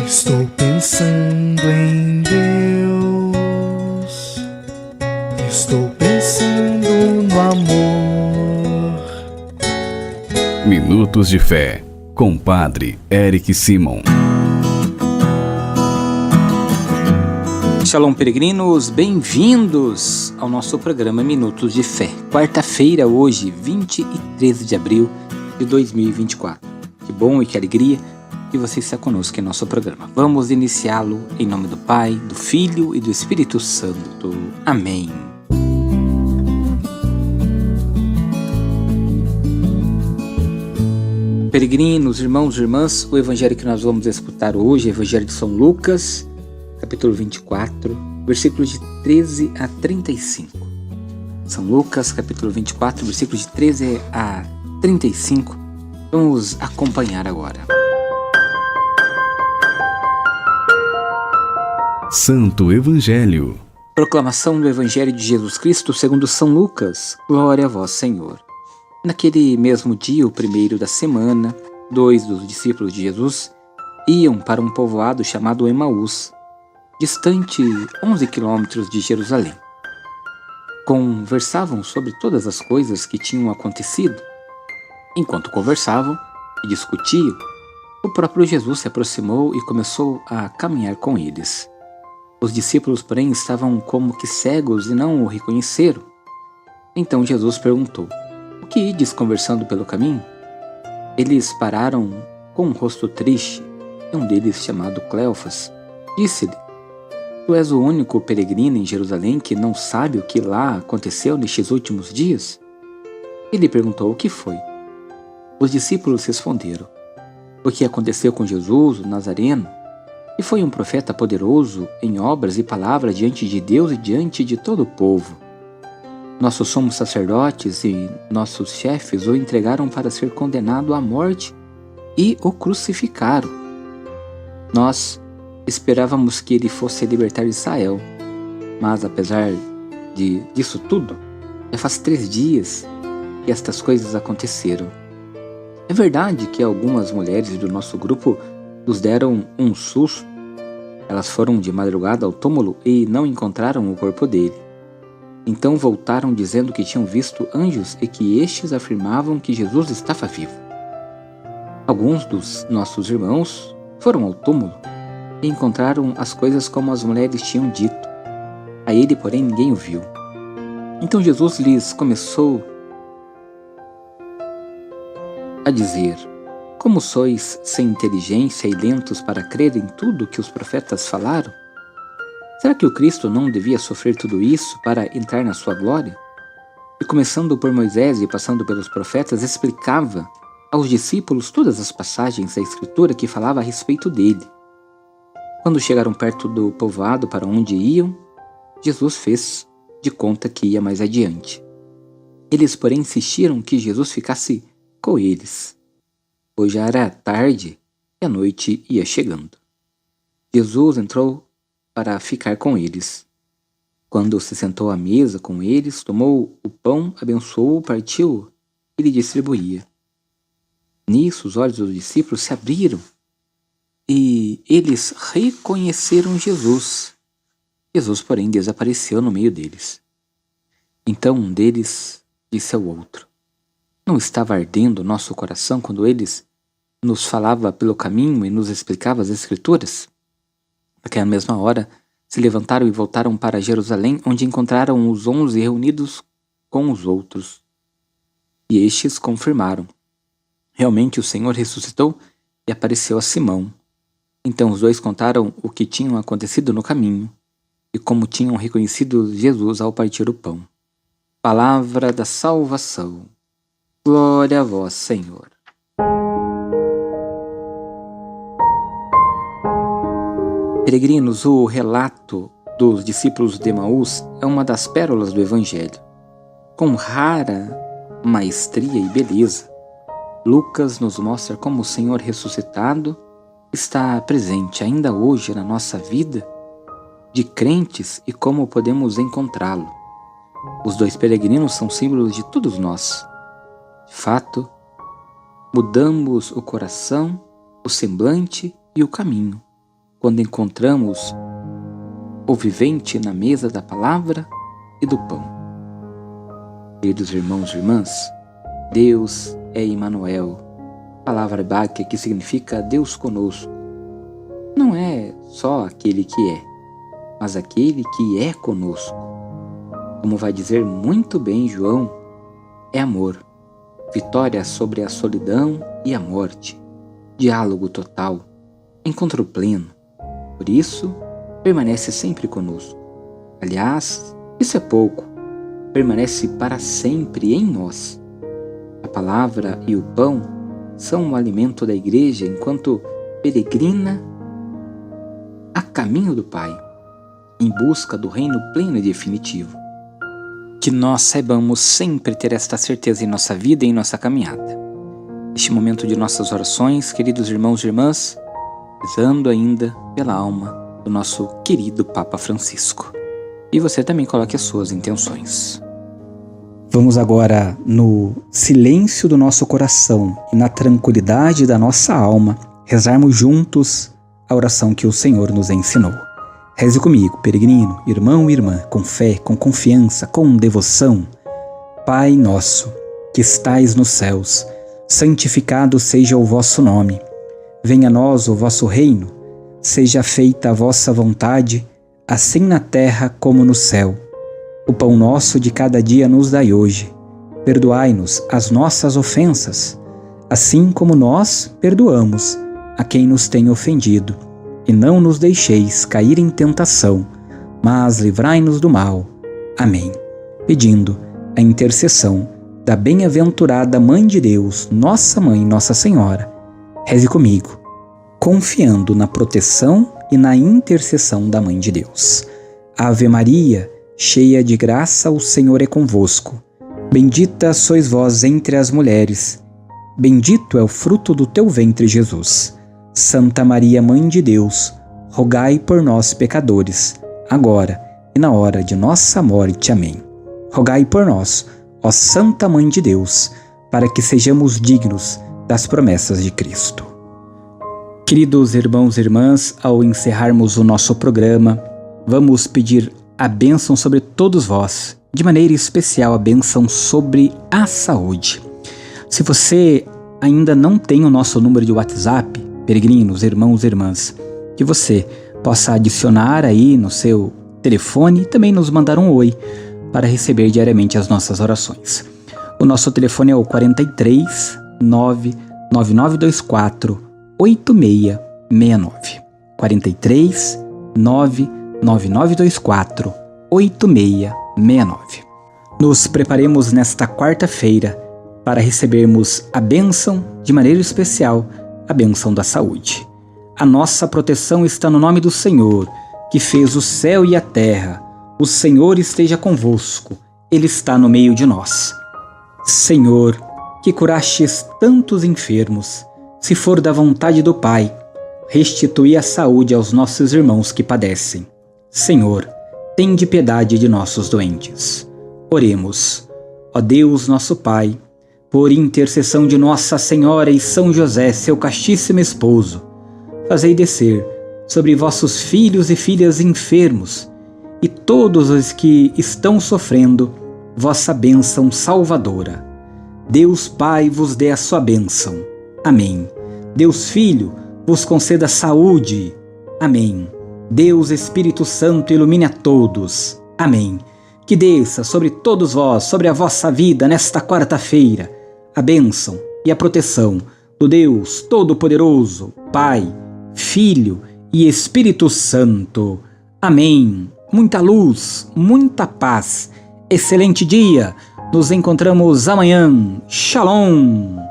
Estou pensando em Deus, estou pensando no amor. Minutos de Fé, com Padre Eric Simon. Shalom, peregrinos, bem-vindos ao nosso programa Minutos de Fé. Quarta-feira, hoje, 23 de abril de 2024. Que bom e que alegria que você está conosco em nosso programa. Vamos iniciá-lo em nome do Pai, do Filho e do Espírito Santo. Amém. Peregrinos, irmãos e irmãs, o evangelho que nós vamos escutar hoje é o evangelho de São Lucas, capítulo 24, versículos de 13 a 35. São Lucas, capítulo 24, versículos de 13 a 35. Vamos acompanhar agora. Santo Evangelho. Proclamação do Evangelho de Jesus Cristo segundo São Lucas. Glória a vós, Senhor. Naquele mesmo dia, o primeiro da semana, 2 dos discípulos de Jesus iam para um povoado chamado Emaús, distante 11 quilômetros de Jerusalém. Conversavam sobre todas as coisas que tinham acontecido. Enquanto conversavam e discutiam, o próprio Jesus se aproximou e começou a caminhar com eles. Os discípulos, porém, estavam como que cegos e não o reconheceram. Então Jesus perguntou: "O que ides conversando pelo caminho?" Eles pararam com um rosto triste, e um deles, chamado Cleofas, disse-lhe: "Tu és o único peregrino em Jerusalém que não sabe o que lá aconteceu nestes últimos dias?" Ele perguntou: "O que foi?" Os discípulos responderam: "O que aconteceu com Jesus, o Nazareno, que foi um profeta poderoso em obras e palavras diante de Deus e diante de todo o povo. Nossos sumos sacerdotes e nossos chefes o entregaram para ser condenado à morte e o crucificaram. Nós esperávamos que ele fosse libertar Israel, mas apesar disso tudo, já faz 3 dias que estas coisas aconteceram. É verdade que algumas mulheres do nosso grupo nos deram um susto. Elas foram de madrugada ao túmulo e não encontraram o corpo dele. Então voltaram dizendo que tinham visto anjos e que estes afirmavam que Jesus estava vivo. Alguns dos nossos irmãos foram ao túmulo e encontraram as coisas como as mulheres tinham dito. A ele, porém, ninguém o viu." Então Jesus lhes começou a dizer: "Como sois sem inteligência e lentos para crer em tudo que os profetas falaram? Será que o Cristo não devia sofrer tudo isso para entrar na sua glória?" E começando por Moisés e passando pelos profetas, explicava aos discípulos todas as passagens da Escritura que falava a respeito dele. Quando chegaram perto do povoado para onde iam, Jesus fez de conta que ia mais adiante. Eles, porém, insistiram que Jesus ficasse com eles, pois já era tarde e a noite ia chegando. Jesus entrou para ficar com eles. Quando se sentou à mesa com eles, tomou o pão, abençoou, partiu e lhe distribuía. Nisso os olhos dos discípulos se abriram e eles reconheceram Jesus. Jesus, porém, desapareceu no meio deles. Então um deles disse ao outro: "Não estava ardendo o nosso coração quando eles nos falava pelo caminho e nos explicava as Escrituras?" Naquela mesma hora, se levantaram e voltaram para Jerusalém, onde encontraram os 11 reunidos com os outros. E estes confirmaram: "Realmente o Senhor ressuscitou e apareceu a Simão." Então os dois contaram o que tinha acontecido no caminho e como tinham reconhecido Jesus ao partir o pão. Palavra da salvação. Glória a vós, Senhor. Peregrinos, o relato dos discípulos de Emaús é uma das pérolas do Evangelho. Com rara maestria e beleza, Lucas nos mostra como o Senhor ressuscitado está presente ainda hoje na nossa vida de crentes e como podemos encontrá-lo. Os 2 peregrinos são símbolos de todos nós. De fato, mudamos o coração, o semblante e o caminho. quando encontramos o vivente na mesa da palavra e do pão. Queridos irmãos e irmãs, Deus é Emmanuel, palavra hebraica que significa Deus conosco. Não é só aquele que é, mas aquele que é conosco. Como vai dizer muito bem João, é amor, vitória sobre a solidão e a morte, diálogo total, encontro pleno. Por isso, permanece sempre conosco. Aliás, isso é pouco, permanece para sempre em nós. A palavra e o pão são o alimento da igreja enquanto peregrina a caminho do Pai, em busca do reino pleno e definitivo. Que nós saibamos sempre ter esta certeza em nossa vida e em nossa caminhada. Neste momento de nossas orações, queridos irmãos e irmãs, rezando ainda pela alma do nosso querido Papa Francisco. E você também coloque as suas intenções. Vamos agora, no silêncio do nosso coração e na tranquilidade da nossa alma, rezarmos juntos a oração que o Senhor nos ensinou. Reze comigo, peregrino, irmão e irmã, com fé, com confiança, com devoção. Pai nosso, que estais nos céus, santificado seja o vosso nome. Venha a nós o vosso reino, seja feita a vossa vontade, assim na terra como no céu. O pão nosso de cada dia nos dai hoje. Perdoai-nos as nossas ofensas, assim como nós perdoamos a quem nos tem ofendido. E não nos deixeis cair em tentação, mas livrai-nos do mal. Amém. Pedindo a intercessão da bem-aventurada Mãe de Deus, nossa Mãe, Nossa Senhora, reze comigo, confiando na proteção e na intercessão da Mãe de Deus. Ave Maria, cheia de graça, o Senhor é convosco. Bendita sois vós entre as mulheres. Bendito é o fruto do teu ventre, Jesus. Santa Maria, Mãe de Deus, rogai por nós, pecadores, agora e na hora de nossa morte. Amém. Rogai por nós, ó Santa Mãe de Deus, para que sejamos dignos das promessas de Cristo. Queridos irmãos e irmãs, ao encerrarmos o nosso programa, vamos pedir a bênção sobre todos vós, de maneira especial a bênção sobre a saúde. Se você ainda não tem o nosso número de WhatsApp, peregrinos, irmãos e irmãs, que você possa adicionar aí no seu telefone e também nos mandar um oi para receber diariamente as nossas orações. O nosso telefone é o 43 99924 8669. 43 99924 8669. Nos preparemos nesta quarta-feira para recebermos a bênção de maneira especial, a bênção da saúde. A nossa proteção está no nome do Senhor, que fez o céu e a terra. O Senhor esteja convosco, Ele está no meio de nós. Senhor, que curastes tantos enfermos, se for da vontade do Pai, restituí a saúde aos nossos irmãos que padecem. Senhor, tende piedade de nossos doentes. Oremos. Ó Deus, nosso Pai, por intercessão de Nossa Senhora e São José, seu castíssimo esposo, fazei descer sobre vossos filhos e filhas enfermos e todos os que estão sofrendo vossa bênção salvadora. Deus Pai vos dê a sua bênção. Amém. Deus Filho vos conceda saúde. Amém. Deus Espírito Santo ilumine a todos. Amém. Que desça sobre todos vós, sobre a vossa vida nesta quarta-feira, a bênção e a proteção do Deus Todo-Poderoso, Pai, Filho e Espírito Santo. Amém. Muita luz, muita paz. Excelente dia. Nos encontramos amanhã. Shalom.